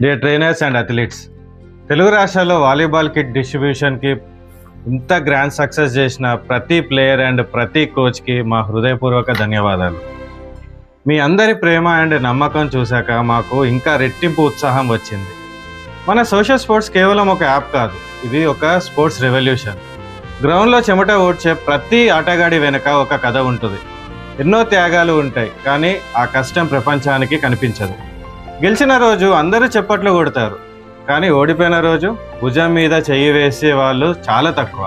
Dear trainers and athletes, Telugu రాష్ట్రాల్లో volleyball kit డిస్ట్రిబ్యూషన్కి ఇంత grand success చేసిన ప్రతి ప్లేయర్ అండ్ ప్రతి కోచ్కి మా హృదయపూర్వక ధన్యవాదాలు. మీ అందరి ప్రేమ అండ్ నమ్మకం చూశాక మాకు ఇంకా రెట్టింపు ఉత్సాహం వచ్చింది. మన సోషల్ స్పోర్ట్స్ కేవలం ఒక యాప్ కాదు, ఇది ఒక స్పోర్ట్స్ రెవల్యూషన్. గ్రౌండ్లో చెమట ఓడ్చే ప్రతి ఆటగాడి వెనుక ఒక కథ ఉంటుంది. ఎన్నో త్యాగాలు ఉంటాయి, కానీ ఆ కష్టం ప్రపంచానికి కనిపించదు. గెలిచిన రోజు అందరూ చప్పట్లు కొడతారు, కానీ ఓడిపోయిన రోజు భుజం మీద చెయ్యి వేసే వాళ్ళు చాలా తక్కువ.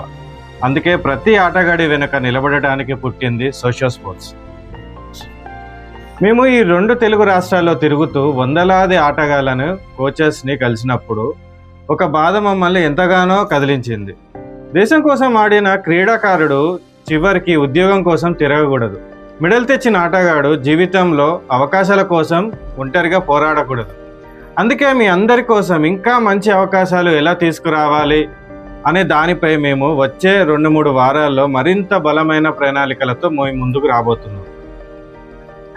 అందుకే ప్రతి ఆటగాడి వెనుక నిలబడటానికి పుట్టింది సోషల్ స్పోర్ట్స్. మేము ఈ 2 తెలుగు రాష్ట్రాల్లో తిరుగుతూ వందలాది ఆటగాళ్లను, కోచెస్ని కలిసినప్పుడు ఒక బాధ మమ్మల్ని ఎంతగానో కదిలించింది. దేశం కోసం ఆడిన క్రీడాకారుడు చివరికి ఉద్యోగం కోసం తిరగకూడదు. మెడల్ తెచ్చిన ఆటగాడు జీవితంలో అవకాశాల కోసం ఒంటరిగా పోరాడకూడదు. అందుకే మీ అందరి కోసం ఇంకా మంచి అవకాశాలు ఎలా తీసుకురావాలి అనే దానిపై మేము వచ్చే 2-3 వారాల్లో మరింత బలమైన ప్రణాళికలతో ముందుకు రాబోతున్నాం.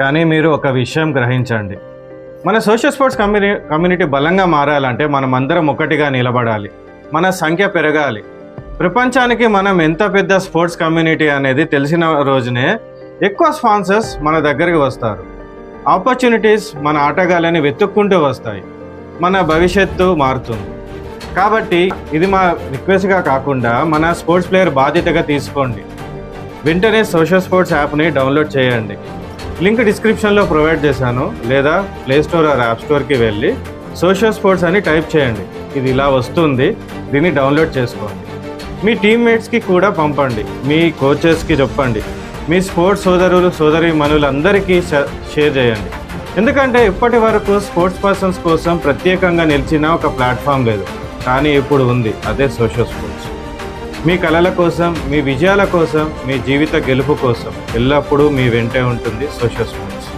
కానీ మీరు ఒక విషయం గ్రహించండి, మన సోషల్ స్పోర్ట్స్ కమ్యూనిటీ బలంగా మారాలంటే మనం అందరం ఒకటిగా నిలబడాలి. మన సంఖ్య పెరగాలి. ప్రపంచానికి మనం ఎంత పెద్ద స్పోర్ట్స్ కమ్యూనిటీ అనేది తెలిసిన రోజునే ఎక్కువ స్పాన్సర్స్ మన దగ్గరికి వస్తారు. ఆపర్చునిటీస్ మన ఆటగాళ్ళని వెతుక్కుంటూ వస్తాయి. మన భవిష్యత్తు మారుతుంది. కాబట్టి ఇది మా రిక్వెస్ట్గా కాకుండా మన స్పోర్ట్స్ ప్లేయర్ బాధ్యతగా తీసుకోండి. వెంటనే సోషల్ స్పోర్ట్స్ యాప్ని డౌన్లోడ్ చేయండి. లింక్ డిస్క్రిప్షన్లో ప్రొవైడ్ చేశాను, లేదా ప్లేస్టోర్ ఆర్ యాప్ స్టోర్కి వెళ్ళి సోషల్ స్పోర్ట్స్ అని టైప్ చేయండి. ఇది ఇలా వస్తుంది, దీన్ని డౌన్లోడ్ చేసుకోండి. మీ టీమ్మేట్స్కి కూడా పంపండి, మీ కోచెస్కి చెప్పండి, మీ స్పోర్ట్స్ సోదరులు సోదరీమణులందరికీ షేర్ చేయండి. ఎందుకంటే ఇప్పటి వరకు స్పోర్ట్స్ పర్సన్స్ కోసం ప్రత్యేకంగా నిలిచిన ఒక ప్లాట్ఫామ్ లేదు, కానీ ఇప్పుడు ఉంది. అదే సోషల్ స్పోర్ట్స్. మీ కళల కోసం, మీ విజయాల కోసం, మీ జీవిత గెలుపు కోసం ఎల్లప్పుడూ మీ వెంటే ఉంటుంది సోషల్ స్పోర్ట్స్.